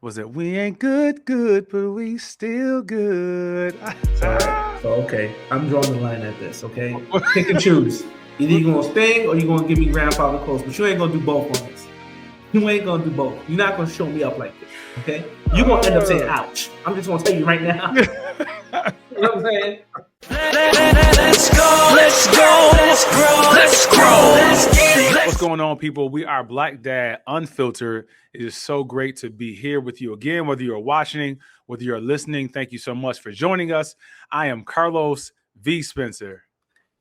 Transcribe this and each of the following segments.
Was it we ain't good, but we still good. So, okay, I'm drawing the line at this. Okay, pick and choose. Either you gonna sting or you gonna give me grandfather close, but you ain't gonna do both on this. You ain't gonna do both. You're not gonna show me up like this. Okay, you're gonna end up saying ouch. I'm just gonna tell you right now. You know what I'm saying? Let's go, let's go, let's grow, let's grow, let's get it. What's going on, people? We are Black Dad Unfiltered. It is so great to be here with you again, whether you're watching, whether you're listening. Thank you so much for joining us. I am Carlos Spencer.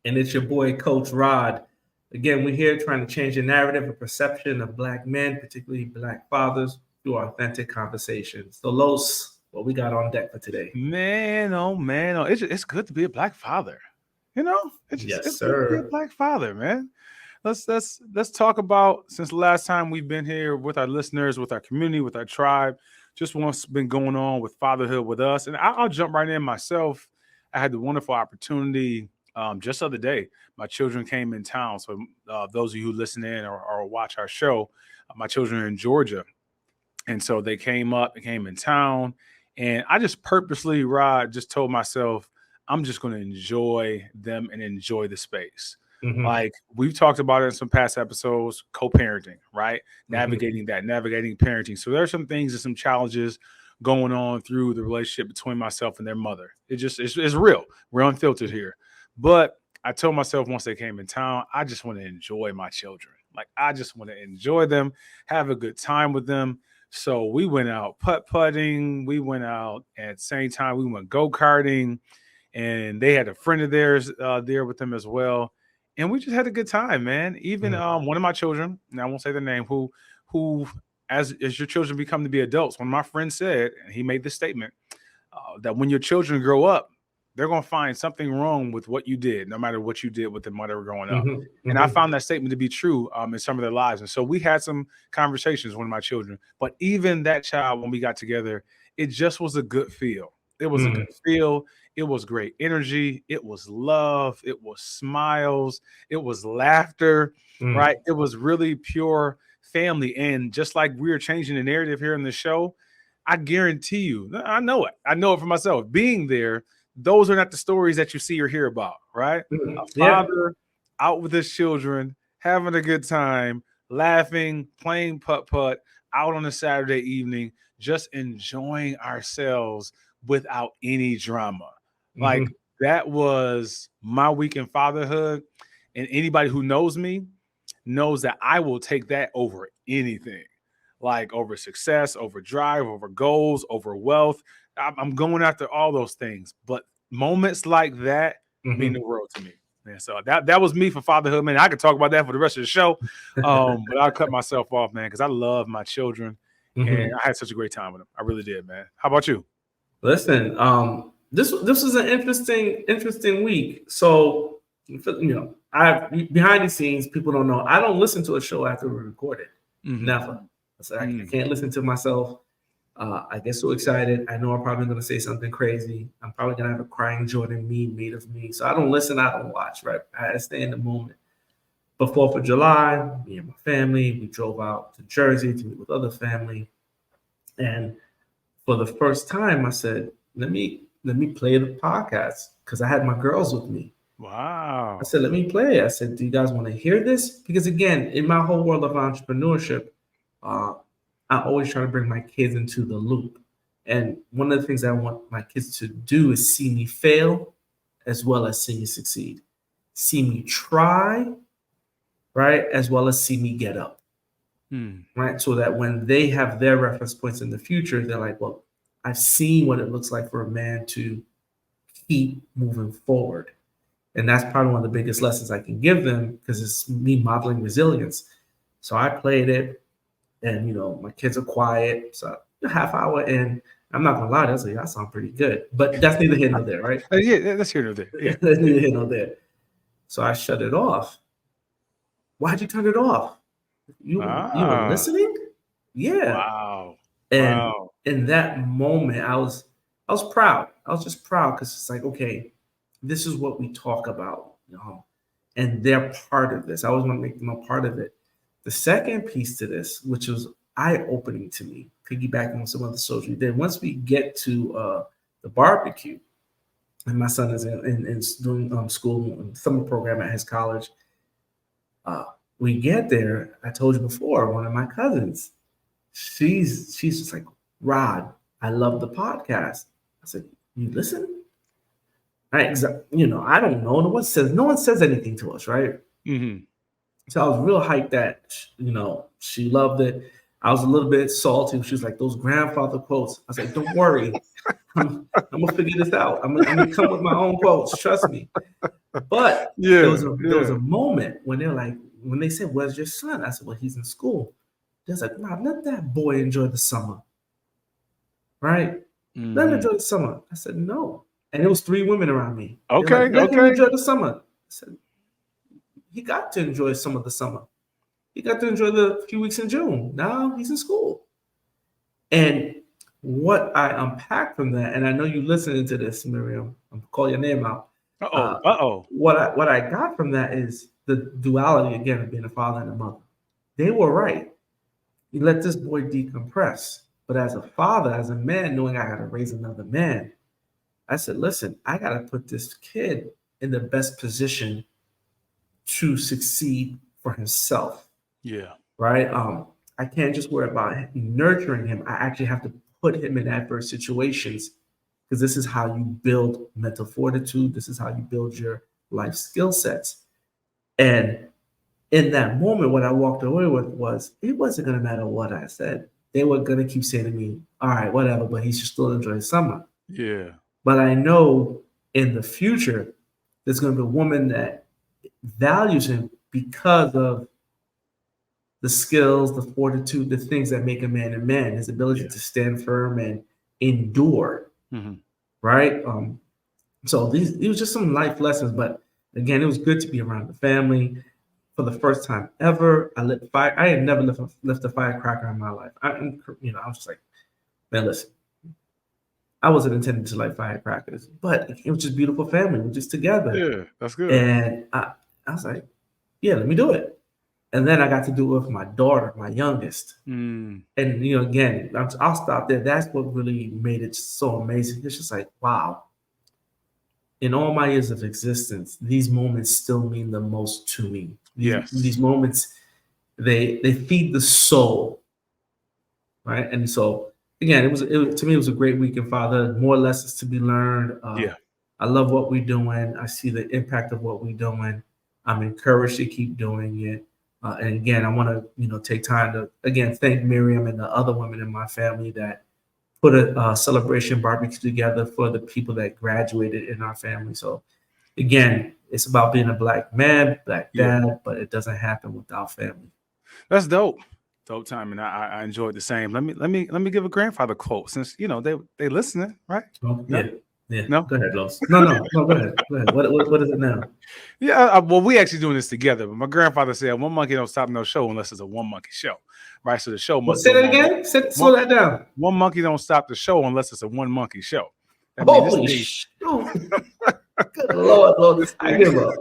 And it's your boy, Coach Rod. Again, we're here trying to change the narrative and perception of Black men, particularly Black fathers, through authentic conversations. So, Los, what we got on deck for today? Man, oh, it's good to be a Black father. You know, it's good to be a Black father, man. Let's talk about, since the last time we've been here with our listeners, with our community, with our tribe, just what's been going on with fatherhood with us. And I'll jump right in myself. I had the wonderful opportunity just the other day. My children came in town. So those of you who listen in or watch our show, my children are in Georgia. And so they came in town. And I just purposely, Rod, just told myself, I'm just going to enjoy them and enjoy the space. Mm-hmm. Like we've talked about it in some past episodes, co-parenting, right? Navigating parenting. So there's some things and some challenges going on through the relationship between myself and their mother. It's real. We're unfiltered here. But I told myself once they came in town, I just want to enjoy my children. Like I just want to enjoy them, have a good time with them. So we went out putt-putting. We went out at the same time. We went go-karting. And they had a friend of theirs there with them as well. And we just had a good time, man. Even one of my children, and I won't say the name, who as your children become to be adults, one of my friends said, and he made this statement, that when your children grow up, they're going to find something wrong with what you did, no matter what you did with them while they were growing up. And I found that statement to be true in some of their lives. And so we had some conversations with my children. But even that child, when we got together, it just was a good feel. It was a good feel. It was great energy. It was love. It was smiles. It was laughter, right? It was really pure family. And just like we're changing the narrative here in the show, I guarantee you, I know it. I know it for myself. Being there, those are not the stories that you see or hear about, right? A father out with his children, having a good time, laughing, playing putt-putt, out on a Saturday evening, just enjoying ourselves without any drama. Like that was my week in fatherhood. And anybody who knows me knows that I will take that over anything, like over success, over drive, over goals, over wealth. I'm going after all those things. But moments like that mean the world to me. Man, so that was me for fatherhood, man. I could talk about that for the rest of the show. But I'll cut myself off, man, because I love my children. And I had such a great time with them. I really did, man. How about you? Listen, this was an interesting week. So, I behind the scenes, people don't know. I don't listen to a show after we record it. Never. So I can't listen to myself. I get so excited. I know I'm probably going to say something crazy. I'm probably going to have a crying Jordan meme made of me. So I don't listen. I don't watch. Right. I stay in the moment. But 4th of July, me and my family, we drove out to Jersey to meet with other family, and for the first time, I said, let me play the podcast because I had my girls with me. Wow. I said, let me play. I said, do you guys want to hear this? Because again, in my whole world of entrepreneurship, I always try to bring my kids into the loop. And one of the things I want my kids to do is see me fail as well as see me succeed. See me try, right? As well as see me get up. Right. So that when they have their reference points in the future, they're like, well, I've seen what it looks like for a man to keep moving forward. And that's probably one of the biggest lessons I can give them because it's me modeling resilience. So I played it and, my kids are quiet. So a half hour in, I'm not going to lie, I was like, that sounds pretty good. But that's neither here nor there, right? Yeah, that's here nor there. Yeah. That's neither here nor there. So I shut it off. Why'd you turn it off? You were listening? Yeah. Wow. And in that moment, I was proud. I was just proud because it's like, okay, this is what we talk about, and they're part of this. I always want to make them a part of it. The second piece to this, which was eye-opening to me, piggybacking on some other social. Then once we get to the barbecue, and my son is in doing school summer program at his college. We get there. I told you before, one of my cousins, she's just like, Rod, I love the podcast. I said, you listen? I don't know. No one says anything to us, right? Mm-hmm. So I was real hyped that she loved it. I was a little bit salty. She was like, those grandfather quotes. I was like, don't worry. I'm gonna figure this out. I'm gonna come with my own quotes. Trust me. But there was a moment when when they said, "Where's your son?" I said, "Well, he's in school." They're like, "Nah, let that boy enjoy the summer, right? Mm-hmm. Let him enjoy the summer." I said, "No," and it was 3 women around me. Okay, like, let him enjoy the summer. I said, "He got to enjoy some of the summer. He got to enjoy the few weeks in June. Now he's in school." And what I unpacked from that, and I know you listening to this, Miriam, I'm gonna call your name out. What I got from that is the duality again of being a father and a mother. They were right. You let this boy decompress. But as a father, as a man, knowing I gotta raise another man, I said, listen, I gotta put this kid in the best position to succeed for himself. Yeah. Right? I can't just worry about nurturing him. I actually have to put him in adverse situations, because this is how you build mental fortitude. This is how you build your life skill sets. And in that moment, what I walked away with was, it wasn't going to matter what I said. They were going to keep saying to me, all right, whatever, but he should still enjoy summer. Yeah. But I know in the future, there's going to be a woman that values him because of the skills, the fortitude, the things that make a man a man, his ability to stand firm and endure. Mm-hmm. Right? So these were just some life lessons, but again, it was good to be around the family. For the first time ever, I lit fire. I had never left a firecracker in my life. I was just like, man, listen, I wasn't intending to light firecrackers, but it was just beautiful family. We're just together. Yeah, that's good. And I was like, yeah, let me do it. And then I got to do it with my daughter, my youngest. And, again, I'll stop there. That's what really made it so amazing. It's just like, wow. In all my years of existence, these moments still mean the most to me. These moments, they feed the soul, right? And so, again, to me, it was a great weekend, Father. More lessons to be learned. I love what we're doing. I see the impact of what we're doing. I'm encouraged to keep doing it. And again, I want to, take time to, again, thank Miriam and the other women in my family that put a celebration barbecue together for the people that graduated in our family. So again, it's about being a Black man, Black dad, but it doesn't happen without family. That's dope. Dope time. And I enjoyed the same. Let me give a grandfather quote, since, they listening, right? Oh, no? Yeah. No? Go ahead, Los. No, go ahead. What is it now? Yeah, well, we actually doing this together. But my grandfather said, one monkey don't stop no show unless it's a one monkey show, right? So the show must say that again. Slow that down. One monkey don't stop the show unless it's a one monkey show. Holy shit! Good Lord. I give up.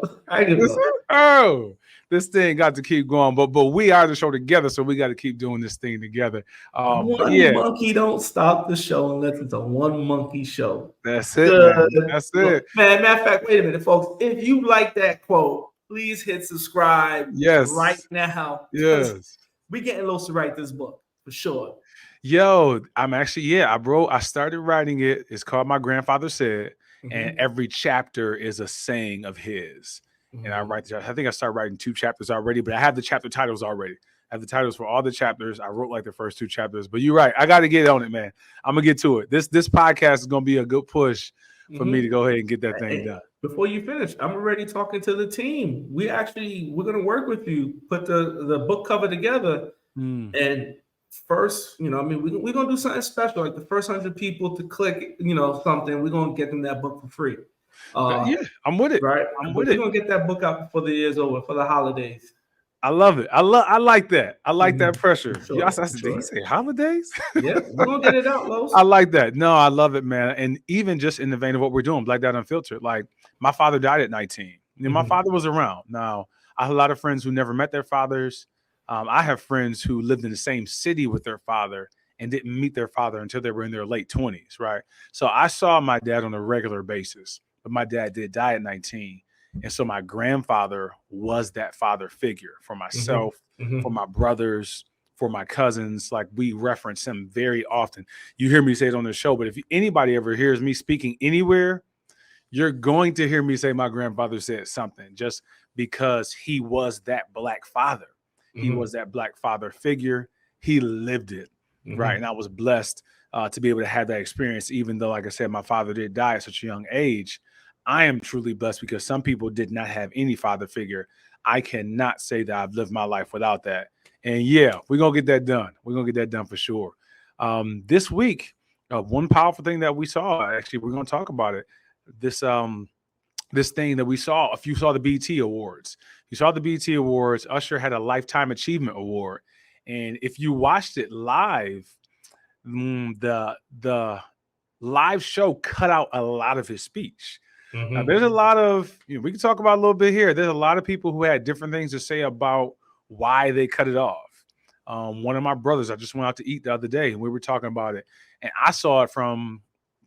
Oh, this thing got to keep going, but we are the show together, so we got to keep doing this thing together. One monkey don't stop the show unless it's a one monkey show. That's it, man. That's it, man. Matter of fact, wait a minute, folks. If you like that quote, please hit subscribe. Right now. Yes, we getting Los to write this book for sure. Yo, I'm actually I started writing it. It's called My Grandfather Said, and every chapter is a saying of his. And I think I started writing 2 chapters already, but I have the chapter titles already. I have the titles for all the chapters. I wrote like the first 2 chapters, but you're right. I got to get on it, man. I'm gonna get to it. This podcast is gonna be a good push for me to go ahead and get that thing done. Before you finish, I'm already talking to the team. We're gonna work with you, put the book cover together, and first, we're gonna do something special. Like the first 100 people to click, something, we're gonna get them that book for free. I'm with it. Right, we're gonna get that book out before the year's over, for the holidays. I love it. I like that. I like that pressure. Sure, I said, did he say holidays? Yeah, we're gonna get it out, Los. I like that. No, I love it, man. And even just in the vein of what we're doing, Black Dad Unfiltered. Like, my father died at 19. My father was around. Now, I have a lot of friends who never met their fathers. I have friends who lived in the same city with their father and didn't meet their father until they were in their late 20s, right? So I saw my dad on a regular basis, but my dad did die at 19. And so my grandfather was that father figure for myself, for my brothers, for my cousins. Like, we reference him very often. You hear me say it on the show, but if anybody ever hears me speaking anywhere, you're going to hear me say my grandfather said something, just because he was that Black father. He was that Black father figure. He lived it, right? And I was blessed to be able to have that experience, even though, like I said, my father did die at such a young age. I am truly blessed because some people did not have any father figure. I cannot say that I've lived my life without that. And yeah, we're going to get that done. We're going to get that done for sure. This week, one powerful thing that we saw, actually, we're going to talk about it. This thing that we saw, if you saw the BET Awards, Usher had a Lifetime Achievement Award. And if you watched it live, the live show cut out a lot of his speech. Now, there's a lot of, we can talk about a little bit here. There's a lot of people who had different things to say about why they cut it off. One of my brothers, I just went out to eat the other day, and we were talking about it. And I saw it from,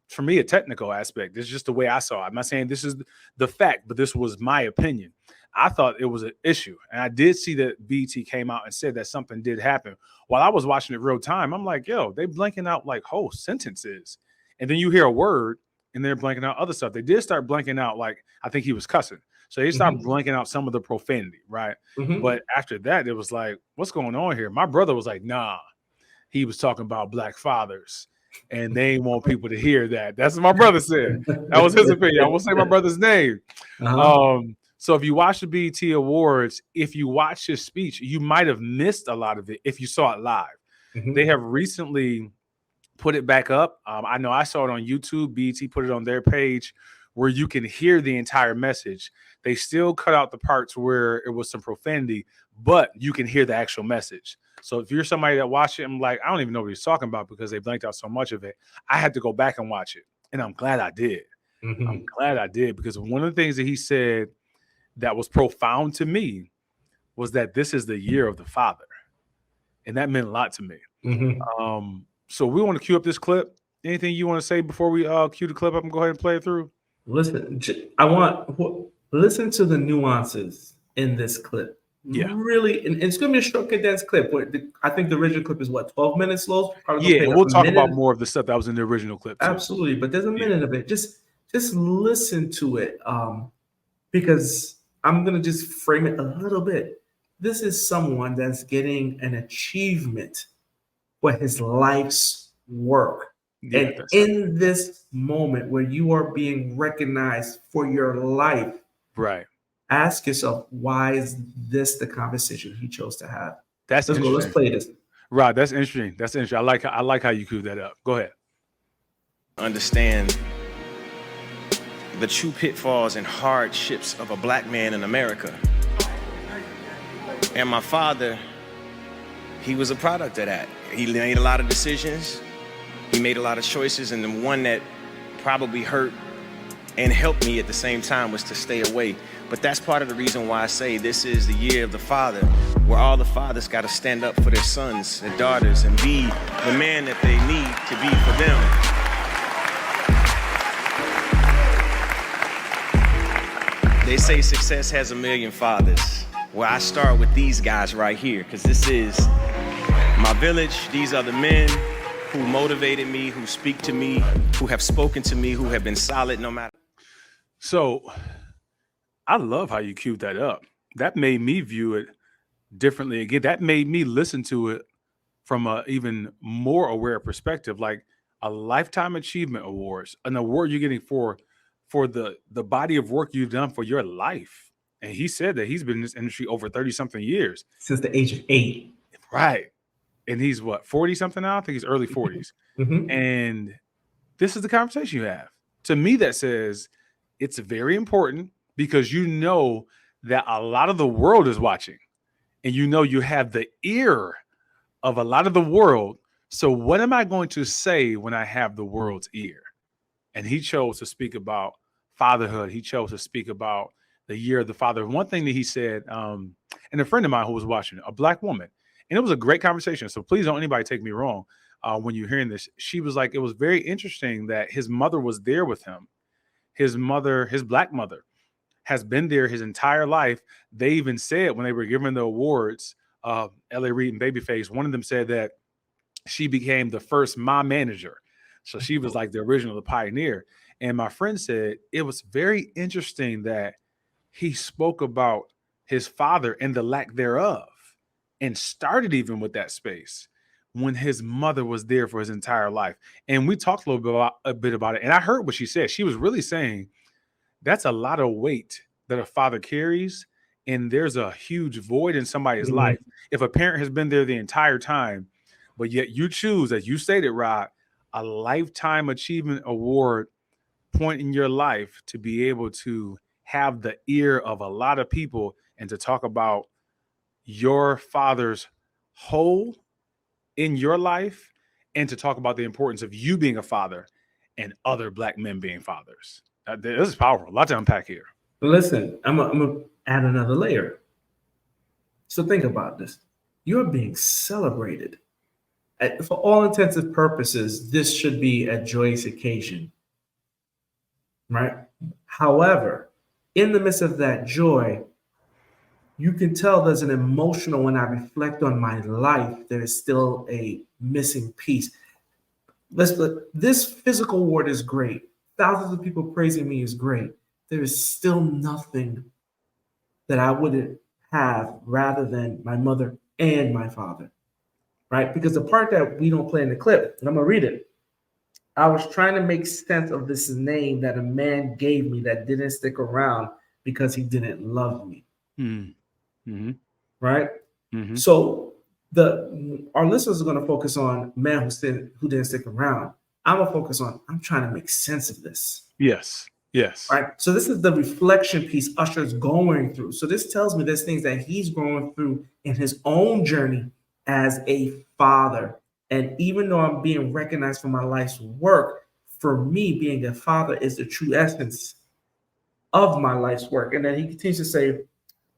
for me, a technical aspect. This is just the way I saw it. I'm not saying this is the fact, but this was my opinion. I thought it was an issue. And I did see that BT came out and said that something did happen. While I was watching it real time, I'm like, yo, they blanking out like whole sentences. And then you hear a word, and they're blanking out other stuff. They did start blanking out, like, I think he was cussing. So they started blanking out some of the profanity, right? But after that, it was like, what's going on here? My brother was like, nah, he was talking about Black fathers, and they ain't want people to hear that. That's what my brother said. That was his opinion. I won't say my brother's name. So if you watch the BET Awards, if you watch his speech, you might have missed a lot of it if you saw it live. They have recently put it back up. I know I saw it on YouTube. BET put it on their page where you can hear the entire message. They still cut out the parts where it was some profanity, but you can hear the actual message. So if you're somebody that watched it, I'm like, I don't even know what he's talking about because they blanked out so much of it. I had to go back and watch it, and I'm glad I did. I'm glad I did, because one of the things that he said that was profound to me was that this is the year of the father, and that meant a lot to me. So we want to cue up this clip. Anything you want to say before we cue the clip up and go ahead and play it through? Listen, listen to the nuances in this clip. Yeah, really, and it's going to be a short, condensed clip. I think the original clip is what, 12 minutes long? Yeah, we'll talk about more of the stuff that was in the original clip too. Absolutely, but there's a minute of it. Just listen to it, because I'm going to just frame it a little bit. This is someone that's getting an achievement for his life's work. Yeah, and in this moment where you are being recognized for your life, right? Ask yourself, why is this the conversation he chose to have? Let's go. Let's play this. Right, that's interesting. That's interesting. I like how you queued that up. Go ahead. Understand the true pitfalls and hardships of a Black man in America. And my father, he was a product of that. He made a lot of decisions. He made a lot of choices, and the one that probably hurt and helped me at the same time was to stay away. But that's part of the reason why I say this is the year of the father, where all the fathers got to stand up for their sons and daughters and be the man that they need to be for them. They say success has a million fathers. Well, I start with these guys right here, because this is my village. These are the men who motivated me, who speak to me, who have spoken to me, who have been solid no matter. So I love how you queued that up. That made me view it differently again. That made me listen to it from a even more aware perspective, like a Lifetime Achievement Awards, an award you're getting for the body of work you've done for your life. And he said that he's been in this industry over 30-something years. Since the age of 8. Right. And he's what, 40-something now? I think he's early 40s. And this is the conversation you have. To me, that says it's very important, because you know that a lot of the world is watching, and you know you have the ear of a lot of the world. So what am I going to say when I have the world's ear? And he chose to speak about fatherhood. He chose to speak about the year of the father. One thing that he said, and a friend of mine who was watching, a Black woman, and it was a great conversation. So please don't anybody take me wrong. when you're hearing this. She was like, it was very interesting that his mother was there with him. His mother, his black mother, has been there his entire life. They even said when they were giving the awards, L.A. Reid and Babyface, one of them said that she became the first mom manager. So she was like the original, the pioneer. And my friend said it was very interesting that he spoke about his father and the lack thereof, and started even with that space when his mother was there for his entire life. And we talked a bit about it. And I heard what she said. She was really saying that's a lot of weight that a father carries. And there's a huge void in somebody's life. If a parent has been there the entire time, but yet you choose, as you stated, Rod, a lifetime achievement award point in your life to be able to have the ear of a lot of people and to talk about your father's whole in your life, and to talk about the importance of you being a father and other Black men being fathers. This is powerful. A lot to unpack here. Listen, I'm gonna add another layer. So think about this. You're being celebrated. For all intents and purposes, this should be a joyous occasion, right? However, in the midst of that joy, you can tell there's an emotional, when I reflect on my life, there is still a missing piece. This physical award is great. Thousands of people praising me is great. There is still nothing that I wouldn't have rather than my mother and my father, right? Because the part that we don't play in the clip, and I'm gonna read it. I was trying to make sense of this name that a man gave me that didn't stick around because he didn't love me. Mm-hmm. Right? Mm-hmm. So our listeners are going to focus on man who didn't stick around. I'm going to focus on, I'm trying to make sense of this. Yes. Right? So this is the reflection piece Usher's going through. So this tells me there's things that he's going through in his own journey as a father. And even though I'm being recognized for my life's work, for me, being a father is the true essence of my life's work. And then he continues to say,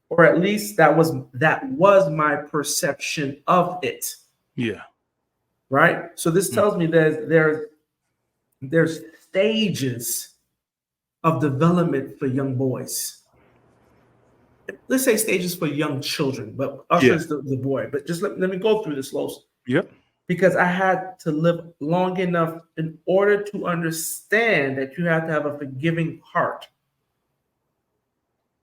or at least that was my perception of it. Yeah. Right. So this tells me there's stages of development for young boys. Let's say stages for young children, but Usher is the boy. But just let me go through this, Los. Yep. Because I had to live long enough in order to understand that you have to have a forgiving heart,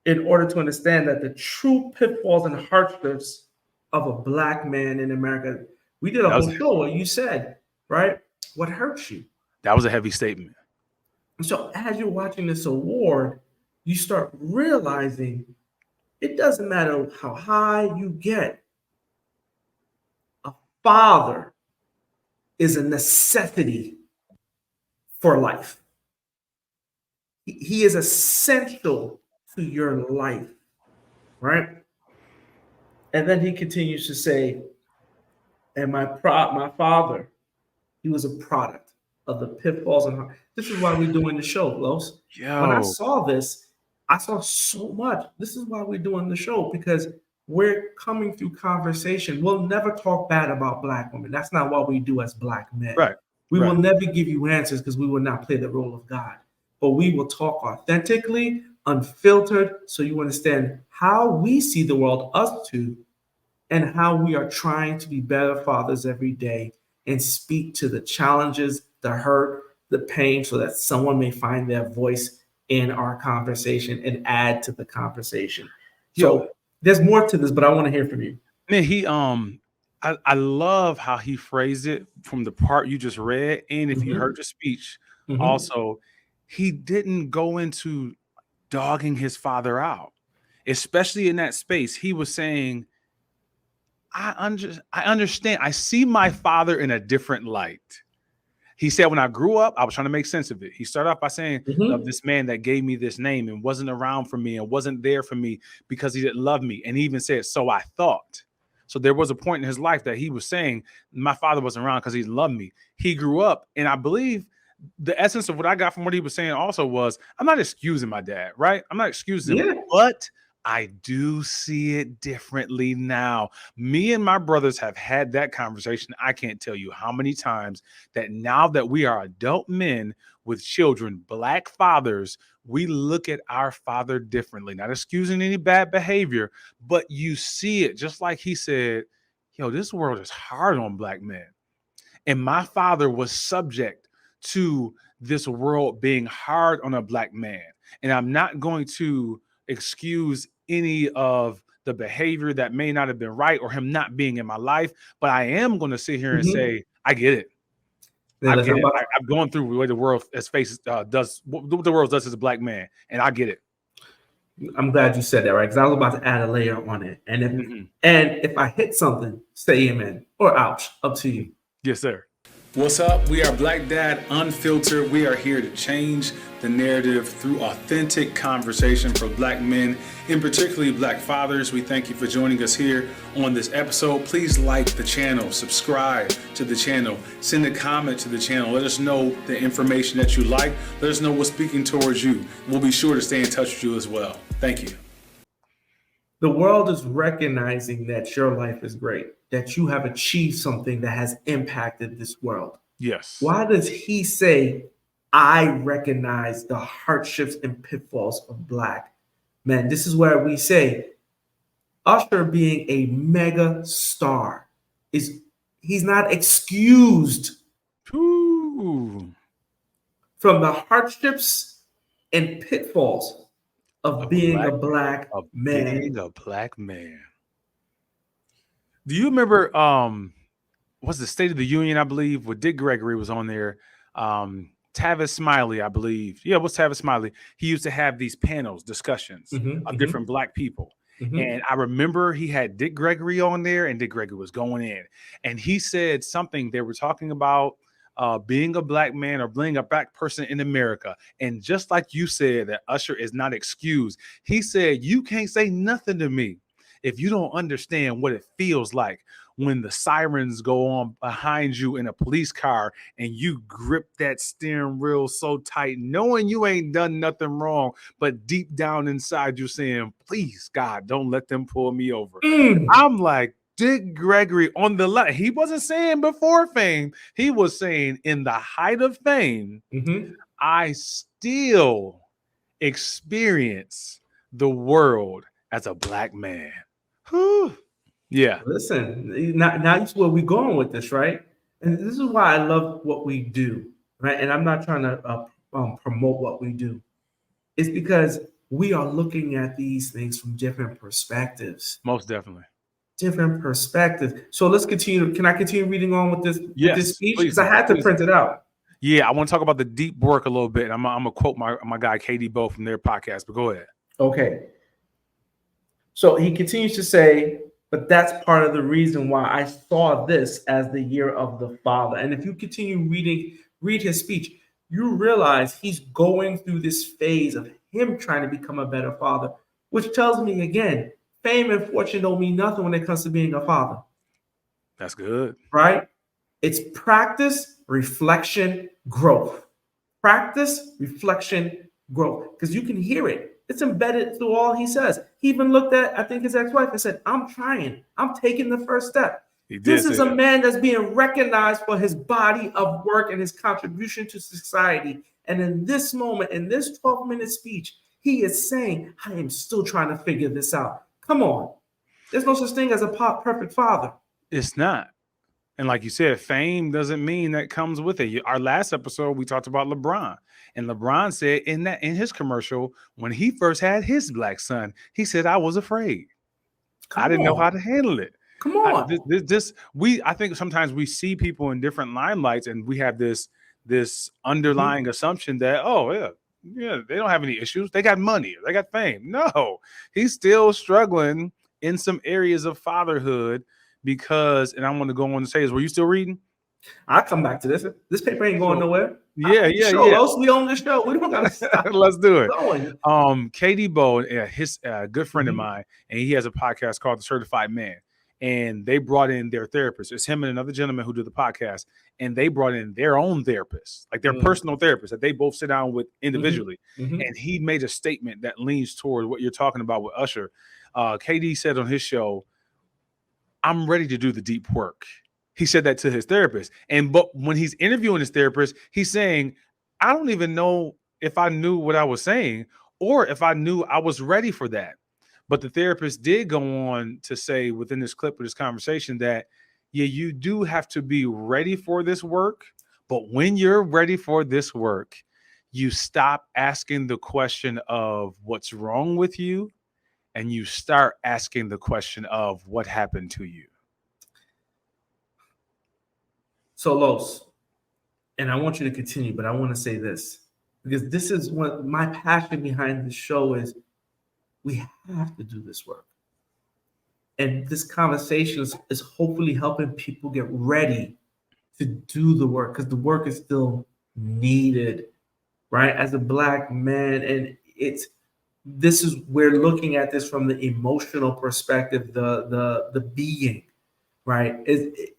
in order to understand that the true pitfalls and hardships of a Black man in America. We did a whole show where you said, right, what hurts you? That was a heavy statement. And so as you're watching this award, you start realizing it doesn't matter how high you get. A father is a necessity for life. He is essential to your life, right? And then he continues to say, and my father, he was a product of the pitfalls and this is why we're doing the show, Los. When I saw this, I saw so much. This is why we're doing the show, because we're coming through conversation. We'll never talk bad about Black women. That's not what we do as Black men. Right. We will never give you answers because we will not play the role of God. But we will talk authentically, unfiltered, so you understand how we see the world, us two, and how we are trying to be better fathers every day and speak to the challenges, the hurt, the pain, so that someone may find their voice in our conversation and add to the conversation. So there's more to this, but I want to hear from you. Man, I love how he phrased it from the part you just read. And if you heard your speech, also, he didn't go into dogging his father out, especially in that space. He was saying, I understand. I see my father in a different light. He said, when I grew up, I was trying to make sense of it. He started off by saying, of this man that gave me this name and wasn't around for me and wasn't there for me because he didn't love me. And he even said, so I thought. So there was a point in his life that he was saying, my father wasn't around because he loved me. He grew up, and I believe the essence of what I got from what he was saying also was, I'm not excusing my dad, right? I'm not excusing him, but I do see it differently now. Me and my brothers have had that conversation. I can't tell you how many times that now that we are adult men with children, black fathers, we look at our father differently. Not excusing any bad behavior, but you see it just like he said, yo, this world is hard on black men. And my father was subject to this world being hard on a black man. And I'm not going to excuse any of the behavior that may not have been right or him not being in my life, but I am going to sit here and say, I get it. I get it. I'm going through the way the world does what the world does as a black man, and I get it. I'm glad you said that, right? Because I was about to add a layer on it. And if I hit something, say amen or ouch, up to you. Yes, sir. What's up? We are Black Dad Unfiltered. We are here to change the narrative through authentic conversation for black men, and particularly black fathers. We thank you for joining us here on this episode. Please like the channel, subscribe to the channel, send a comment to the channel. Let us know the information that you like. Let us know what's speaking towards you. We'll be sure to stay in touch with you as well. Thank you. The world is recognizing that your life is great, that you have achieved something that has impacted this world. Yes. Why does he say, I recognize the hardships and pitfalls of black men? This is where we say, Usher being a mega star, he's not excused from the hardships and pitfalls of being a black man. Being a black man. Do you remember what's the State of the Union, I believe, where Dick Gregory was on there? Tavis Smiley, I believe. Yeah, it was Tavis Smiley. He used to have these panels, discussions of different black people. And I remember he had Dick Gregory on there, and Dick Gregory was going in. And he said something, they were talking about being a black man or being a black person in America. And just like you said, that Usher is not excused. He said, you can't say nothing to me if you don't understand what it feels like when the sirens go on behind you in a police car and you grip that steering wheel so tight, knowing you ain't done nothing wrong, but deep down inside you saying, please, God, don't let them pull me over. I'm like, Dick Gregory on the left. He wasn't saying before fame. He was saying in the height of fame, I still experience the world as a black man. Whew. Yeah. Listen, now this is where we're going with this, right? And this is why I love what we do, right? And I'm not trying to promote what we do. It's because we are looking at these things from different perspectives. Most definitely. Different perspectives. So let's continue. Can I continue reading on with this, yes, with this speech? Because I had to print it out. Yeah, I want to talk about the deep work a little bit. I'm going to quote my guy, KD Bo, from their podcast, but go ahead. Okay. So he continues to say, but that's part of the reason why I saw this as the year of the father. And if you continue read his speech, you realize he's going through this phase of him trying to become a better father, which tells me again, fame and fortune don't mean nothing when it comes to being a father. That's good. Right? It's practice, reflection, growth. Practice, reflection, growth. Because you can hear it. It's embedded through all he says. He even looked at, I think, his ex-wife and said, I'm trying. I'm taking the first step. This is a man that's being recognized for his body of work and his contribution to society. And in this moment, in this 12-minute speech, he is saying, I am still trying to figure this out. Come on. There's no such thing as a perfect father. It's not. And like you said, fame doesn't mean that comes with it. Our last episode, we talked about LeBron. And LeBron said in his commercial, when he first had his black son, he said, I was afraid. I didn't know how to handle it. Come on. I think sometimes we see people in different limelights and we have this underlying assumption that, they don't have any issues. They got money. They got fame. No, he's still struggling in some areas of fatherhood because, and I want to go on and say this, were you still reading? I'll come back to this. This paper ain't going nowhere. Yeah. We on the show. We don't got to stop. Let's do it. KD Bo, his good friend of mine, and he has a podcast called The Certified Man. And they brought in their therapist. It's him and another gentleman who do the podcast. and they brought in their own therapist, like their personal therapist that they both sit down with individually. And he made a statement that leans toward what you're talking about with Usher. KD said on his show, I'm ready to do the deep work. He said that to his therapist. But when he's interviewing his therapist, he's saying, I don't even know if I knew what I was saying or if I knew I was ready for that. But the therapist did go on to say within this clip of this conversation that, yeah, you do have to be ready for this work. But when you're ready for this work, you stop asking the question of what's wrong with you, and you start asking the question of what happened to you. So, Los, and I want you to continue, but I want to say this, because this is what my passion behind the show is. We have to do this work. And this conversation is hopefully helping people get ready to do the work, because the work is still needed, right? As a Black man, and this is, we're looking at this from the emotional perspective, the being, right?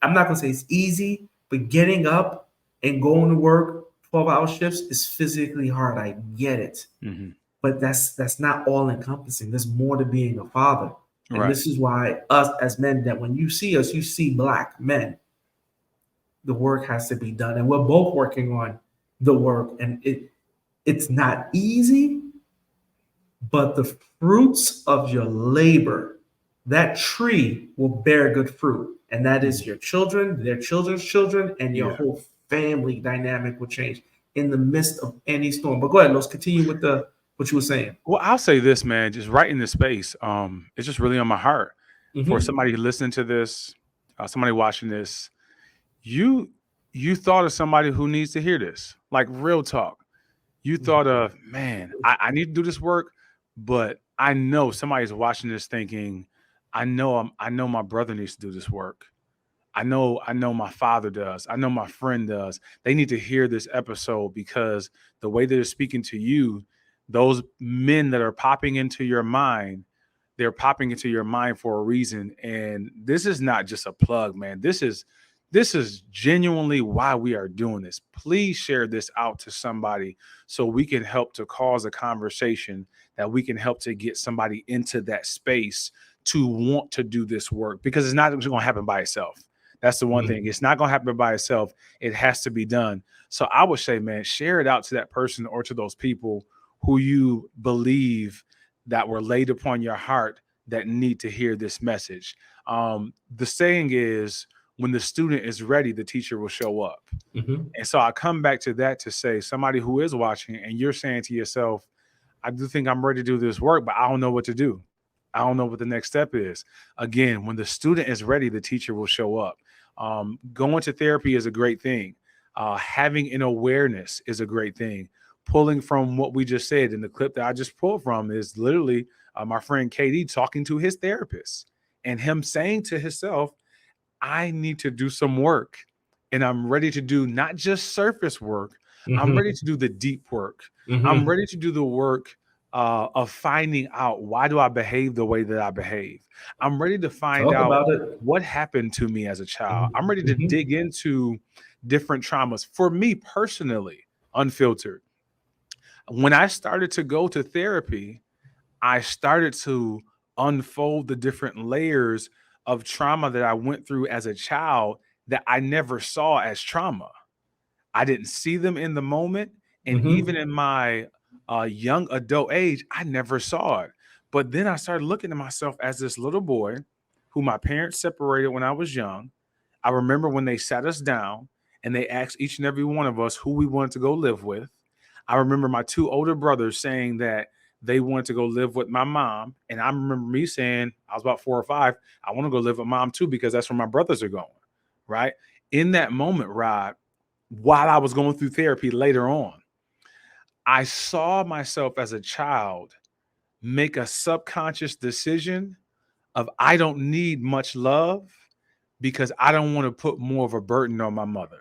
I'm not gonna say it's easy, but getting up and going to work 12-hour shifts is physically hard. I get it. But that's not all encompassing. There's more to being a father. And this is why us as men, that when you see us, you see Black men. The work has to be done. And we're both working on the work. And it's not easy, but the fruits of your labor, that tree will bear good fruit. And that is your children, their children's children, and your whole family dynamic will change in the midst of any storm. But go ahead, let's continue with what you were saying. Well, I'll say this, man, just right in this space, it's just really on my heart for somebody listening to this, somebody watching this. You thought of somebody who needs to hear this, like real talk. You thought of, man, I need to do this work, but I know somebody's watching this thinking, I know my brother needs to do this work. I know my father does. I know my friend does. They need to hear this episode, because the way they're speaking to you, those men that are popping into your mind, they're popping into your mind for a reason. And this is not just a plug, man. This is genuinely why we are doing this. Please share this out to somebody so we can help to cause a conversation, that we can help to get somebody into that space to want to do this work, because it's not going to happen by itself. That's the one thing. It's not going to happen by itself. It has to be done. So I would say, man, share it out to that person or to those people who you believe that were laid upon your heart that need to hear this message. The saying is, when the student is ready, the teacher will show up. And so I come back to that to say, somebody who is watching and you're saying to yourself, I do think I'm ready to do this work, but I don't know what to do. I don't know what the next step is. Again, when the student is ready, the teacher will show up. Going to therapy is a great thing. Having an awareness is a great thing. Pulling from what we just said in the clip that I just pulled from is literally my friend KD talking to his therapist and him saying to himself, I need to do some work, and I'm ready to do not just surface work. I'm ready to do the deep work. I'm ready to do the work of finding out, why do I behave the way that I behave? I'm ready to find out what happened to me as a child. I'm ready to dig into different traumas. For me personally, unfiltered, when I started to go to therapy, I started to unfold the different layers of trauma that I went through as a child that I never saw as trauma. I didn't see them in the moment. And even in my young adult age, I never saw it. But then I started looking at myself as this little boy who my parents separated when I was young. I remember when they sat us down and they asked each and every one of us who we wanted to go live with. I remember my two older brothers saying that they wanted to go live with my mom. And I remember me saying, I was about 4 or 5, I want to go live with mom too, because that's where my brothers are going, right? In that moment, Rod, while I was going through therapy later on, I saw myself as a child make a subconscious decision of, I don't need much love because I don't want to put more of a burden on my mother.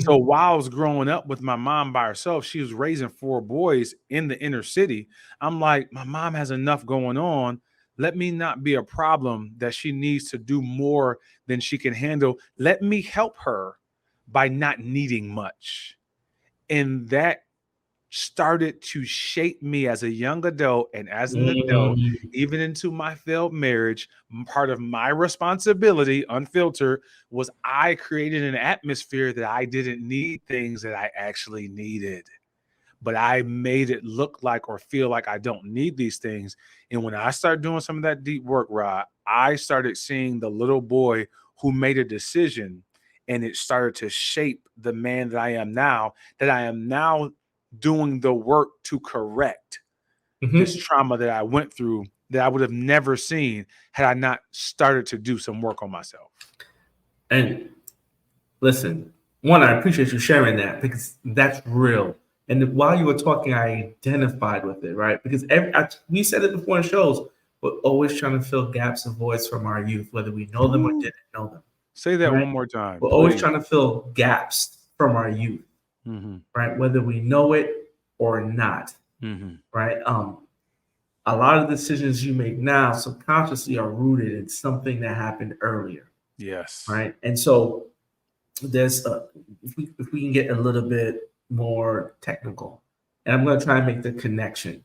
So while I was growing up with my mom by herself, she was raising 4 boys in the inner city. I'm like, my mom has enough going on. Let me not be a problem that she needs to do more than she can handle. Let me help her by not needing much. And that started to shape me as a young adult and as an adult, even into my failed marriage. Part of my responsibility, unfiltered, was I created an atmosphere that I didn't need things that I actually needed. But I made it look like or feel like I don't need these things. And when I started doing some of that deep work, Rod, I started seeing the little boy who made a decision, and it started to shape the man that I am now doing the work to correct this trauma that I went through that I would have never seen had I not started to do some work on myself. And listen, one, I appreciate you sharing that because that's real. And while you were talking, I identified with it, right? Because we said it before in shows, we're always trying to fill gaps and voids from our youth, whether we know them or didn't know them. Say that one more time. We're always trying to fill gaps from our youth, right? Whether we know it or not, right? A lot of decisions you make now subconsciously are rooted in something that happened earlier. Yes. Right. And so there's if we can get a little bit more technical, and I'm going to try and make the connection.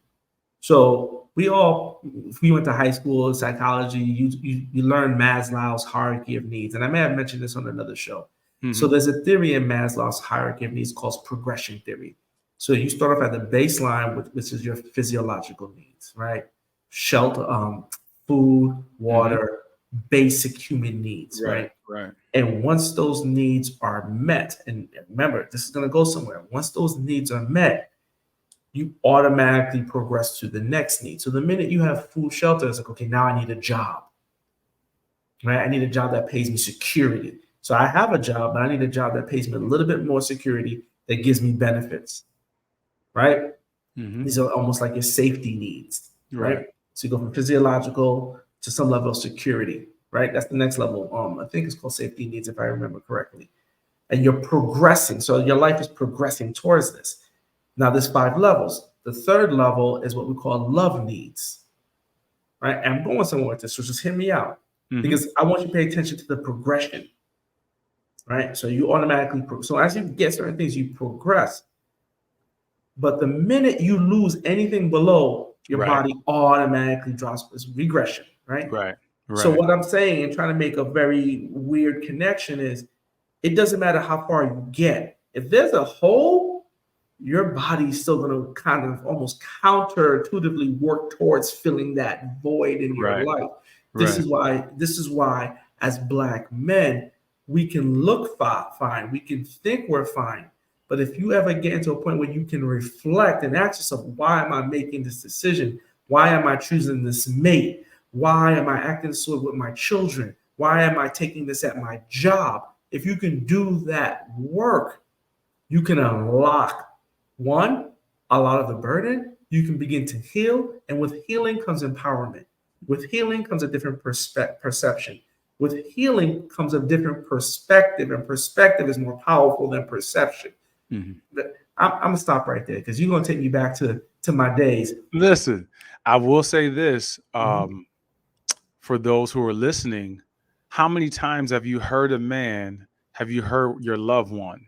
So if we went to high school psychology, you learn Maslow's hierarchy of needs, and I may have mentioned this on another show. So there's a theory in Maslow's hierarchy of needs called progression theory. So you start off at the baseline, which is your physiological needs, right? Shelter, food, water, basic human needs, right? Right. And once those needs are met, and remember, this is going to go somewhere. Once those needs are met, you automatically progress to the next need. So the minute you have food, shelter, it's like, okay, now I need a job, right? I need a job that pays me security. So I have a job, but I need a job that pays me a little bit more security, that gives me benefits, right? These are almost like your safety needs, right? So you go from physiological to some level of security, right? That's the next level. I think it's called safety needs, if I remember correctly. And you're progressing. So your life is progressing towards this. Now, there's 5 levels. The third level is what we call love needs, right? And I'm going somewhere with this, so just hear me out, because I want you to pay attention to the progression, right? So you automatically, so as you get certain things, you progress. But the minute you lose anything below, your body automatically drops. This regression, right? Right. So what I'm saying and trying to make a very weird connection is, it doesn't matter how far you get. If there's a hole, your body's still going to kind of almost counterintuitively work towards filling that void in your life. This is why as Black men, we can look fine. We can think we're fine. But if you ever get into a point where you can reflect and ask yourself, why am I making this decision? Why am I choosing this mate? Why am I acting this way with my children? Why am I taking this at my job? If you can do that work, you can unlock, one, a lot of the burden. You can begin to heal. And with healing comes empowerment. With healing comes a different perception. With healing comes a different perspective. And perspective is more powerful than perception. But I'm going to stop right there because you're going to take me back to my days. Listen, I will say this. For those who are listening, how many times have you heard a man, have you heard your loved one?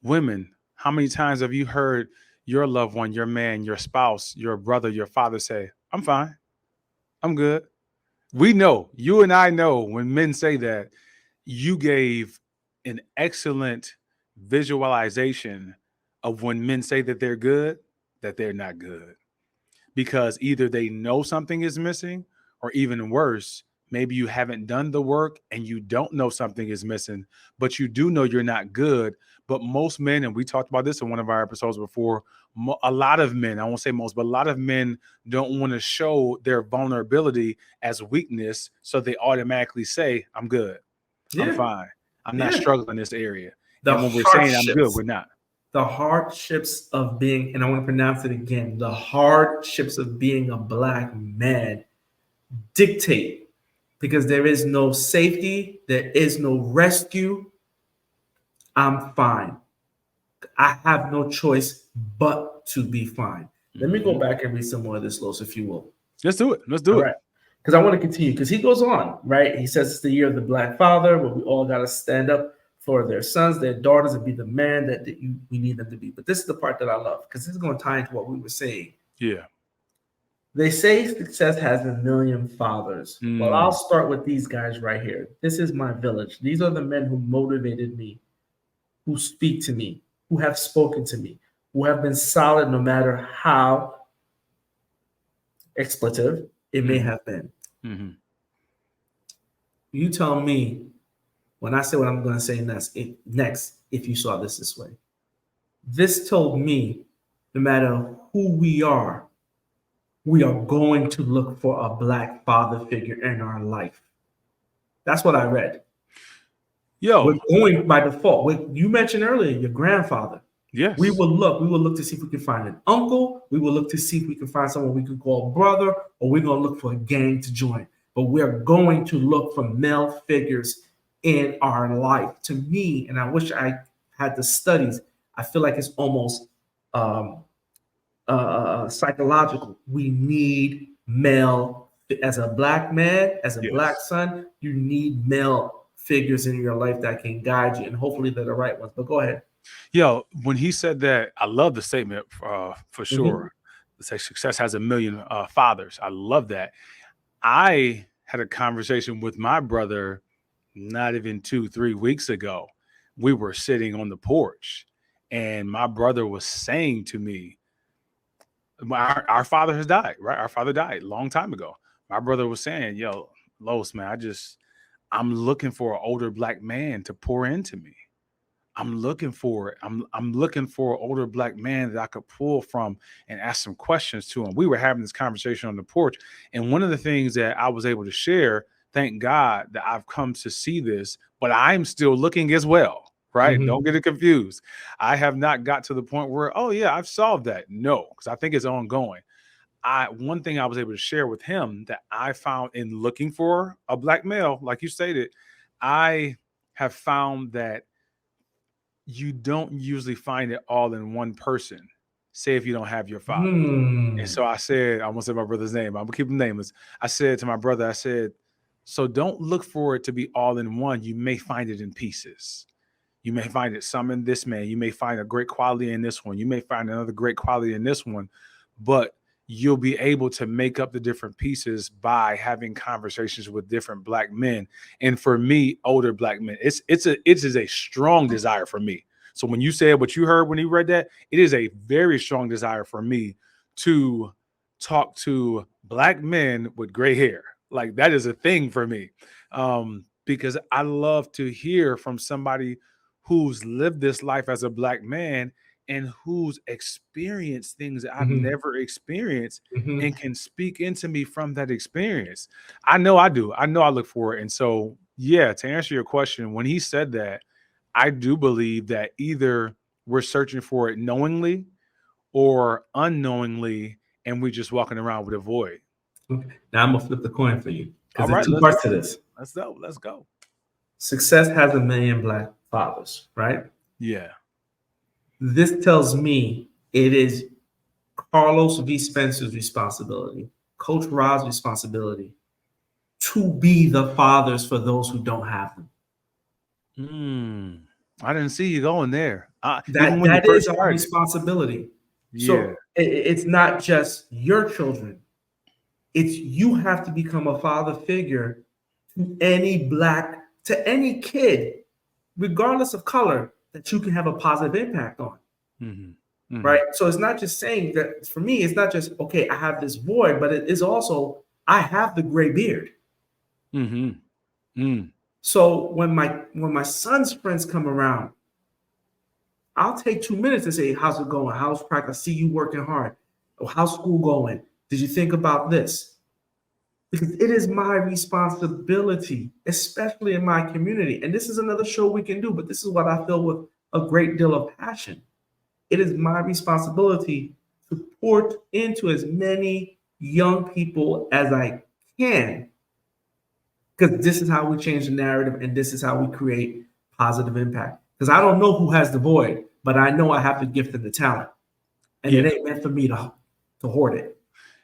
Women, how many times have you heard your loved one, your man, your spouse, your brother, your father say, I'm fine, I'm good? We know, you and I know, when men say that, you gave an excellent visualization of when men say that they're good, that they're not good. Because either they know something is missing, or even worse, maybe you haven't done the work and you don't know something is missing, but you do know you're not good. But most men, and we talked about this in one of our episodes before, a lot of men, I won't say most, but a lot of men don't want to show their vulnerability as weakness. So they automatically say, I'm good. I'm fine. I'm not struggling in this area. And when we're saying I'm good, we're not. The hardships of being, and I want to pronounce it again, the hardships of being a Black man dictate, because there is no safety, there is no rescue. I'm fine. I have no choice but to be fine. Let me go back and read some more of this, Los, if you will. Let's do it. Let's do it. Because I want to continue, because he goes on, right? He says it's the year of the Black father, where we all got to stand up for their sons, their daughters, and be the man that we need them to be. But this is the part that I love, because this is going to tie into what we were saying. Yeah. They say success has a million fathers. Well, I'll start with these guys right here. This is my village. These are the men who motivated me, who speak to me, who have spoken to me, who have been solid no matter how expletive it may have been. Mm-hmm. You tell me when I say what I'm going to say next, if you saw this way. This told me no matter who we are going to look for a Black father figure in our life. That's what I read. We're going by default. What you mentioned earlier, your grandfather. Yes. We will look to see if we can find an uncle. We will look to see if we can find someone we can call brother, or we're going to look for a gang to join. But we're going to look for male figures in our life. To me, and I wish I had the studies, I feel like it's almost psychological. We need male, as a Black man, as a Black son, you need male figures in your life that can guide you, and hopefully they're the right ones. But go ahead. Yo, when he said that, I love the statement for sure. It's like success has a million fathers. I love that. I had a conversation with my brother not even 2-3 weeks ago. We were sitting on the porch, and my brother was saying to me, our father has died, right? Our father died a long time ago. My brother was saying, yo, Los, man, I'm looking for an older Black man to pour into me. I'm looking for it. I'm looking for an older Black man that I could pull from and ask some questions to him. We were having this conversation on the porch, and one of the things that I was able to share, thank God that I've come to see this, but I'm still looking as well, right? Don't get it confused. I have not got to the point where, oh yeah, I've solved that. No, because I think it's ongoing. One thing I was able to share with him that I found in looking for a Black male, like you stated, I have found that you don't usually find it all in one person. Say if you don't have your father. And so I said, I almost said my brother's name. I'm gonna keep him nameless. I said to my brother, so don't look for it to be all in one. You may find it in pieces. You may find it some in this man. You may find a great quality in this one. You may find another great quality in this one, but you'll be able to make up the different pieces by having conversations with different Black men. And for me, older Black men, it is a strong desire for me. So when you said what you heard when you read that, it is a very strong desire for me to talk to Black men with gray hair. Like that is a thing for me, because I love to hear from somebody who's lived this life as a Black man and who's experienced things that I've never experienced and can speak into me from that experience. I know I do. I know I look for it. And so, yeah, to answer your question, when he said that, I do believe that either we're searching for it knowingly or unknowingly, and we're just walking around with a void. Okay. Now I'm going to flip the coin for you. All right, there's two parts to this. Let's go. Success has a million Black fathers, right? Yeah. This tells me it is Carlos V. Spencer's responsibility, Coach Rod's responsibility to be the fathers for those who don't have them. I didn't see you going there. That is our responsibility. Yeah. So it's not just your children. It's you have to become a father figure to any kid, regardless of color, that you can have a positive impact on. Right? So it's not just saying that, for me, it's not just, okay, I have this void, but it is also, I have the gray beard. So when my son's friends come around, I'll take 2 minutes to say, how's it going? How's practice? I see you working hard. How's school going? Did you think about this? Because it is my responsibility, especially in my community. And this is another show we can do, but this is what I feel with a great deal of passion. It is my responsibility to pour into as many young people as I can, because this is how we change the narrative and this is how we create positive impact. Because I don't know who has the void, but I know I have the gift and the talent, and it ain't meant for me to hoard it.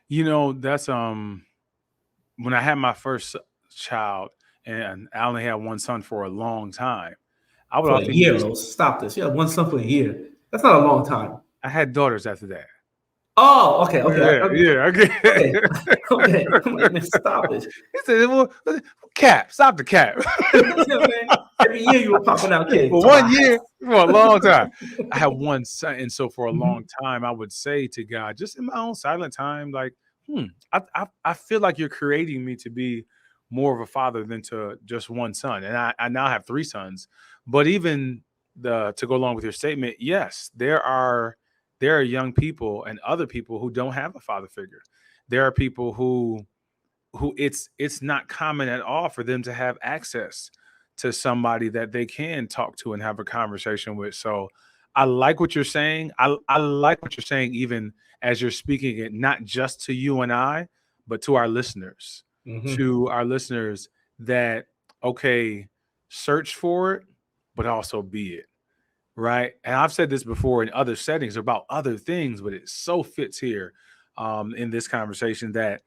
You know, that's when I had my first child, and I only had one son for a long time, I would for a often year, use. Los. Stop this. You had one son for a year. That's not a long time. I had daughters after that. Oh, okay. Yeah. Okay. Okay. I'm like, man, stop it. He said, "Well, cap. Stop the cap." You know what I'm saying? Every year you were popping out kids. For 1 year, for a long time. I had one son, and so for a long time, I would say to God, just in my own silent time, like, I feel like you're creating me to be more of a father than to just one son. And I now have 3 sons. But even to go along with your statement, yes, there are young people and other people who don't have a father figure. There are people who it's not common at all for them to have access to somebody that they can talk to and have a conversation with. So I like what you're saying. I like what you're saying, even as you're speaking it, not just to you and I, but to our listeners, that, okay, search for it, but also be it. Right. And I've said this before in other settings about other things, but it so fits here in this conversation that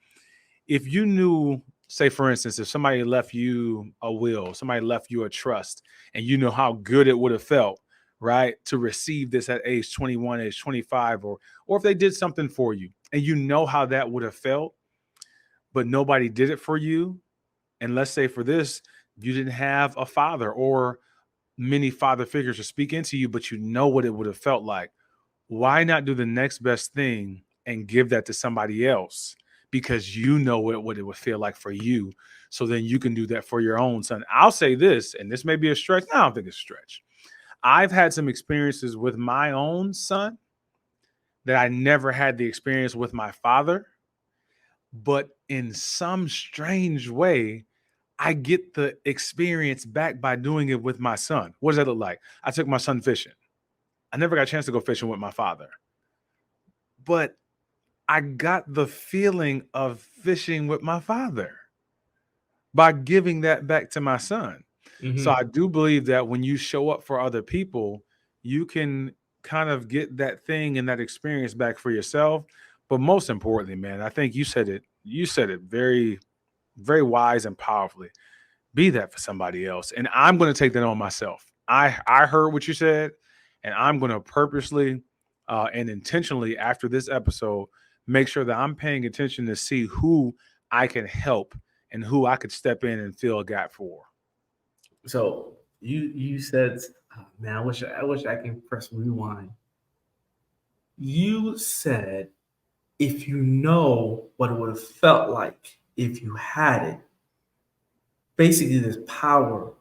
if you knew, say, for instance, if somebody left you a will, somebody left you a trust, and you know how good it would have felt, right, to receive this at age 21, age 25, or if they did something for you and you know how that would have felt, but nobody did it for you. And let's say for this, you didn't have a father or many father figures to speak into you, but you know what it would have felt like. Why not do the next best thing and give that to somebody else? Because you know what it would feel like for you. So then you can do that for your own son. I'll say this, and this may be a stretch. I don't think it's a stretch. I've had some experiences with my own son that I never had the experience with my father. But in some strange way, I get the experience back by doing it with my son. What does that look like? I took my son fishing. I never got a chance to go fishing with my father. But I got the feeling of fishing with my father by giving that back to my son. So I do believe that when you show up for other people, you can kind of get that thing and that experience back for yourself. But most importantly, man, I think you said it very, very wise and powerfully. Be that for somebody else. And I'm going to take that on myself. I heard what you said, and I'm going to purposely and intentionally after this episode make sure that I'm paying attention to see who I can help and who I could step in and fill a gap for. So you said, oh, man, I wish I can press rewind. You said, if you know what it would have felt like if you had it, basically there's power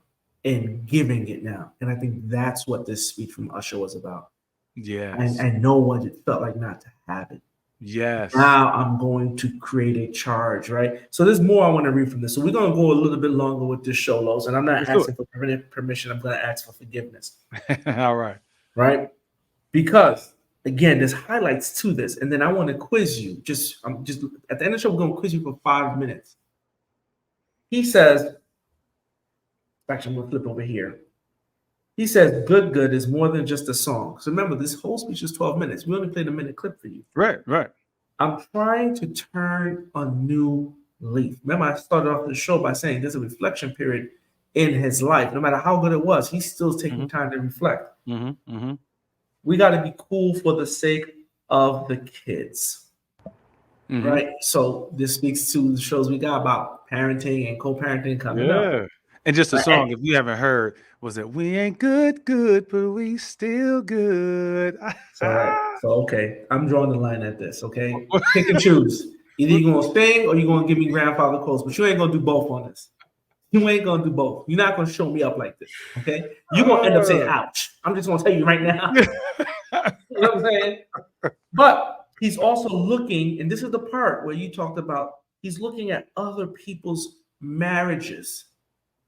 in giving it now. And I think that's what this speech from Usher was about. Yes. I know what it felt like not to have it. Yes. Now I'm going to create a charge, right? So there's more I want to read from this. So we're going to go a little bit longer with this show, Los, and I'm not asking for permission. I'm going to ask for forgiveness. All right. Right? Because, again, there's highlights to this. And then I want to quiz you. I'm just at the end of the show, we're going to quiz you for 5 minutes. He says, actually, I'm going to flip over here. He says, good is more than just a song. So remember, this whole speech is 12 minutes. We only played a minute clip for you. Right. I'm trying to turn a new leaf. Remember, I started off the show by saying there's a reflection period in his life. No matter how good it was, he's still taking time to reflect. We got to be cool for the sake of the kids. Right? So this speaks to the shows we got about parenting and co-parenting coming up. And just a song, if you haven't heard, was it "We Ain't Good, but We Still Good"? So okay, I'm drawing the line at this. Okay, pick and choose. Either you're gonna sing or you're gonna give me grandfather quotes, but you ain't gonna do both on this. You ain't gonna do both. You're not gonna show me up like this. Okay, you're gonna end up saying "ouch." I'm just gonna tell you right now. You know what I'm saying? But he's also looking, and this is the part where you talked about. He's looking at other people's marriages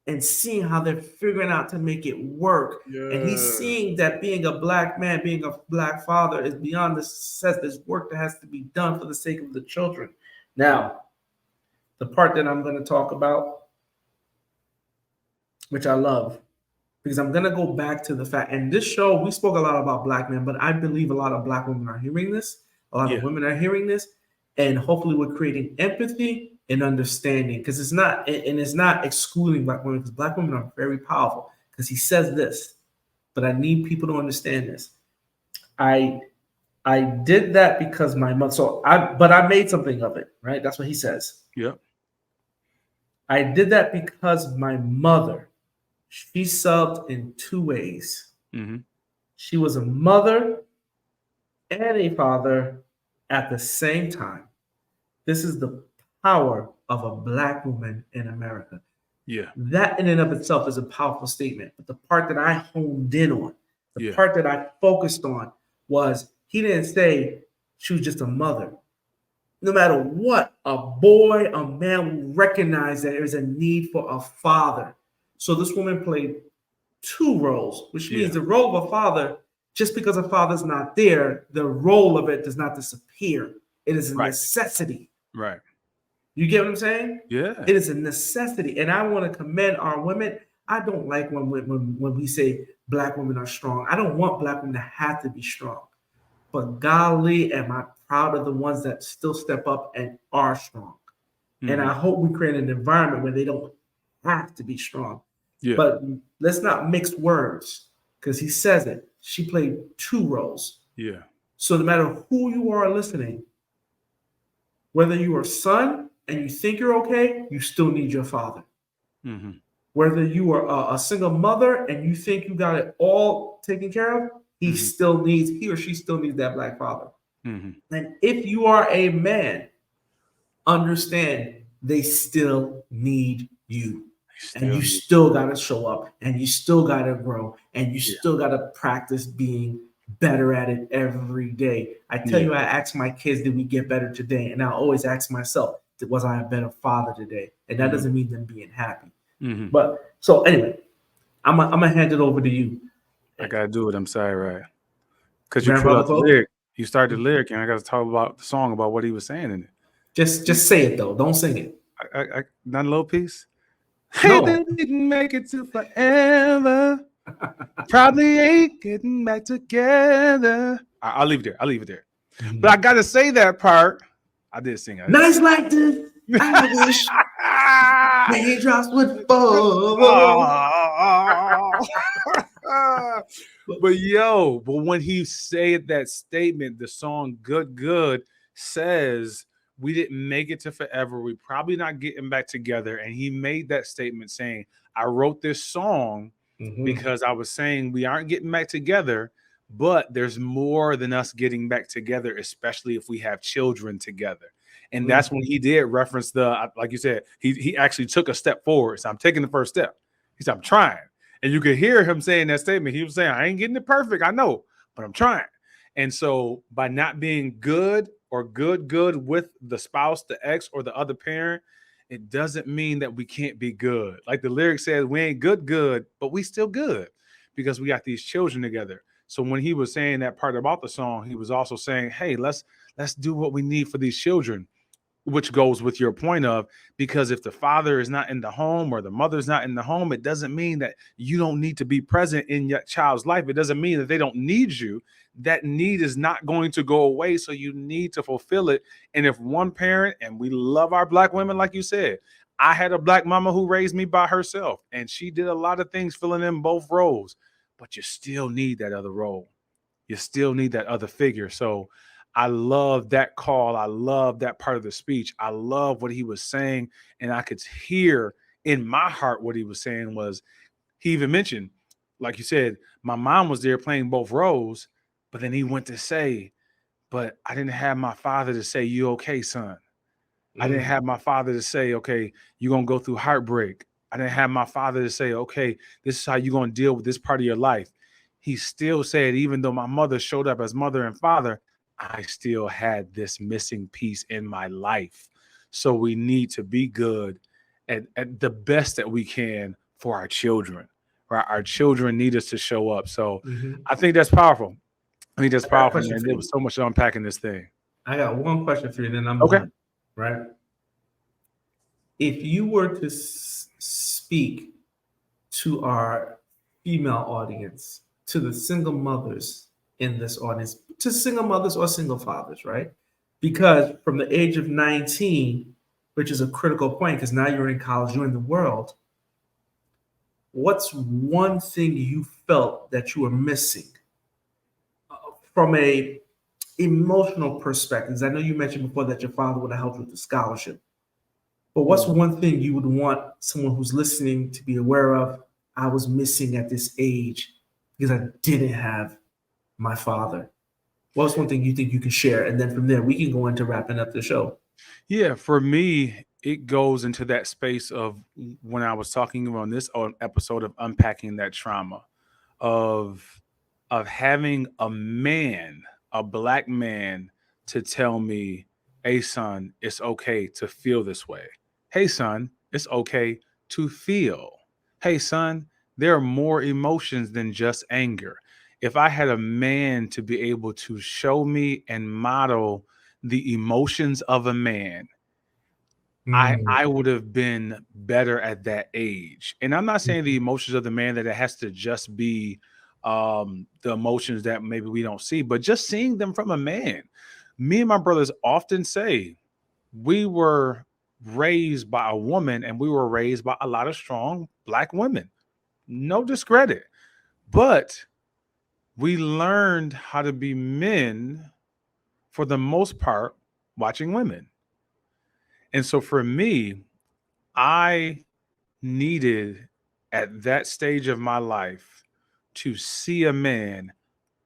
and seeing how they're figuring out to make it work. And he's seeing that being a black man, being a black father is beyond the success. There's work that has to be done for the sake of the children. Now, the part that I'm going to talk about, which I love, because I'm going to go back to the fact, and this show, we spoke a lot about black men, but I believe a lot of black women are hearing this. A lot of women are hearing this. And hopefully we're creating empathy and understanding, because it's not excluding black women, because black women are very powerful. Because he says this, but I need people to understand this. I did that because my mother. But I made something of it, right? That's what he says. Yep. I did that because my mother, she subbed in two ways. Mm-hmm. She was a mother and a father at the same time. This is the power of a Black woman in America. Yeah. That in and of itself is a powerful statement. But the part that I honed in on, the Yeah. part that I focused on was he didn't say she was just a mother. No matter what, a boy, a man will recognize that there's a need for a father. So this woman played two roles, which means the role of a father, just because a father's not there, the role of it does not disappear. It is a necessity. Right. You get what I'm saying? Yeah. It is a necessity. And I want to commend our women. I don't like when we say Black women are strong. I don't want Black women to have to be strong. But golly, am I proud of the ones that still step up and are strong. Mm-hmm. And I hope we create an environment where they don't have to be strong. Yeah. But let's not mix words, because he says it. She played two roles. Yeah. So no matter who you are listening, whether you are a son and you think you're okay, you still need your father. Mm-hmm. Whether you are a single mother and you think you got it all taken care of, he or she still needs that Black father. Mm-hmm. And if you are a man, understand they still need you. And you still got to show up, and you still got to grow, and you still got to practice being better at it every day. I tell you, I ask my kids, did we get better today? And I always ask myself, was I a better father today? And that doesn't mean them being happy. Mm-hmm. But so anyway, I'm gonna hand it over to you. I got to do it. I'm sorry, right? Because you put up the lyric. You started the lyric, and I got to talk about the song, about what he was saying in it. Just say it, though. Don't sing it. Not a little piece? No. Hey, they didn't make it to forever. Probably ain't getting back together. I'll leave it there. Mm-hmm. But I got to say that part. I did sing it. Nice like this. I wish raindrops would fall. But when he said that statement, the song Good says we didn't make it to forever. We're probably not getting back together. And he made that statement saying, I wrote this song because I was saying we aren't getting back together, but there's more than us getting back together, especially if we have children together. And that's when he did reference like you said, he actually took a step forward. So I'm taking the first step. He said, I'm trying. And you could hear him saying that statement. He was saying, I ain't getting it perfect. I know, but I'm trying. And so by not being good or good with the spouse, the ex, or the other parent, it doesn't mean that we can't be good. Like the lyric says, we ain't good, but we still good because we got these children together. So when he was saying that part about the song, he was also saying, hey, let's do what we need for these children, which goes with your point of, because if the father is not in the home or the mother's not in the home, it doesn't mean that you don't need to be present in your child's life. It doesn't mean that they don't need you. That need is not going to go away. So you need to fulfill it. And if one parent, and we love our Black women, like you said, I had a Black mama who raised me by herself, and she did a lot of things filling in both roles, but you still need that other role. You still need that other figure. So I love that call. I love that part of the speech. I love what he was saying. And I could hear in my heart what he was saying was, he even mentioned, like you said, my mom was there playing both roles, but then he went to say, but I didn't have my father to say, you okay, son? I didn't have my father to say, okay, you're going to go through heartbreak. I didn't have my father to say, okay, this is how you're going to deal with this part of your life. He still said, even though my mother showed up as mother and father, I still had this missing piece in my life. So we need to be good at the best that we can for our children. Right? Our children need us to show up. So I think that's powerful. I think that's powerful. And there was so much to unpack in this thing. I got one question for you, then I'm done. Right? If you were to speak to our female audience, to the single mothers in this audience, to single mothers or single fathers, right? Because from the age of 19, which is a critical point, because now you're in college, you're in the world, what's one thing you felt that you were missing from a emotional perspective? I know you mentioned before that your father would have helped with the scholarship, but what's one thing you would want someone who's listening to be aware of? I was missing at this age because I didn't have my father. What's one thing you think you can share? And then from there, we can go into wrapping up the show. Yeah, for me, it goes into that space of when I was talking on this episode of unpacking that trauma of having a man, a black man, to tell me, hey son, it's okay to feel this way. Hey son, it's okay to feel. Hey son, there are more emotions than just anger. If I had a man to be able to show me and model the emotions of a man, I would have been better at that age. And I'm not saying the emotions of the man that it has to just be the emotions that maybe we don't see, but just seeing them from a man. Me and my brothers often say we were raised by a woman and we were raised by a lot of strong black women. No discredit, but we learned how to be men for the most part watching women. And so for me, I needed at that stage of my life to see a man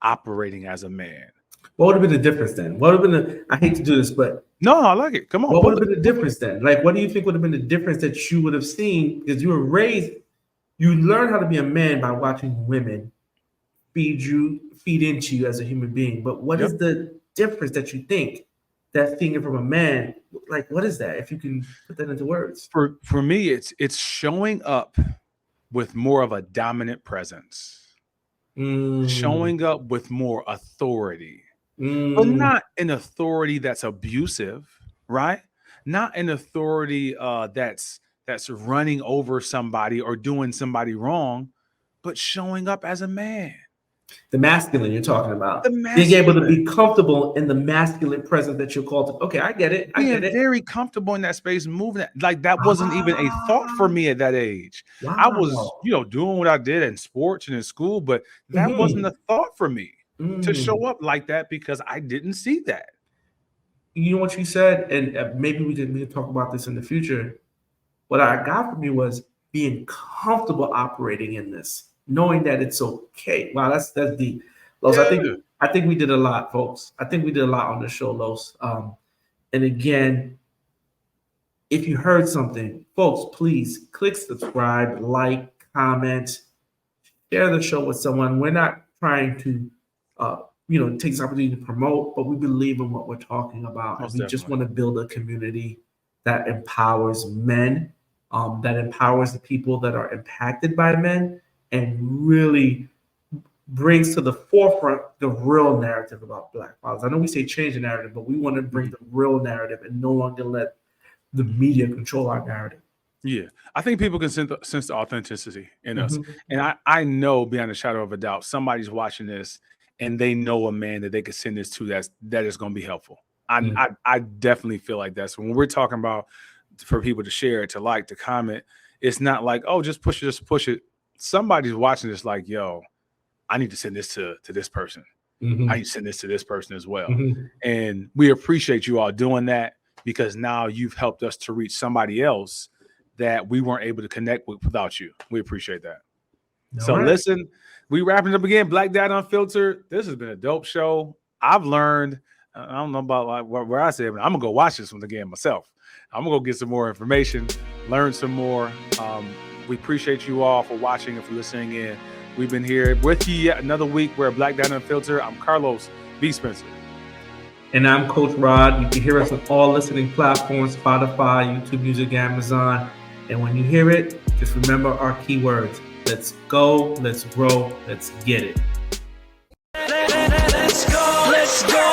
operating as a man. What would have been the difference then? What would have been I hate to do this, but no, I like it. Come on. What would have been the difference then? Like, what do you think would have been the difference that you would have seen? Because you were raised, you learn how to be a man by watching women feed into you as a human being. But what is the difference that you think that seeing it from a man, like, what is that? If you can put that into words. For me, it's showing up with more of a dominant presence. Showing up with more authority, but not an authority that's abusive, right? Not an authority that's running over somebody or doing somebody wrong, but showing up as a man. The masculine you're talking about. Being able to be comfortable in the masculine presence that you're called to. Okay, I get it. I get it. Very comfortable in that space, moving like that wasn't even a thought for me at that age. Wow. I was, doing what I did in sports and in school, but that wasn't a thought for me to show up like that because I didn't see that. You know what you said, and maybe we can talk about this in the future. What I got from you was being comfortable operating in this. Knowing that it's okay. Wow, that's deep. Los, yeah. I think we did a lot, folks. I think we did a lot on the show, Los. And again, if you heard something, folks, please click subscribe, like, comment, share the show with someone. We're not trying to take this opportunity to promote, but we believe in what we're talking about. And we just want to build a community that empowers men, that empowers the people that are impacted by men, and really brings to the forefront the real narrative about Black fathers. I know we say change the narrative, but we want to bring the real narrative and no longer let the media control our narrative. Yeah, I think people can sense the authenticity in us. And I know beyond a shadow of a doubt, somebody's watching this and they know a man that they could send this to that is going to be helpful. I definitely feel like that. So when we're talking about for people to share it, to like, to comment, it's not like, oh, just push it. Somebody's watching this like, yo, I need to send this to this person. I need to send this to this person as well. And we appreciate you all doing that because now you've helped us to reach somebody else that we weren't able to connect with without you. We appreciate that. Listen, we wrapping up again. Black Dad Unfiltered. This has been a dope show. I've learned, I don't know about where I say it, but I'm going to go watch this one again myself. I'm going to go get some more information, learn some more. We appreciate you all for watching and for listening in. We've been here with you yet another week. We're Black Dad Unfiltered. I'm carlosVspencer. And I'm Coach Rod. You can hear us on all listening platforms, Spotify, YouTube Music, Amazon. And when you hear it, just remember our keywords. Let's go, let's grow, let's get it. Let's go.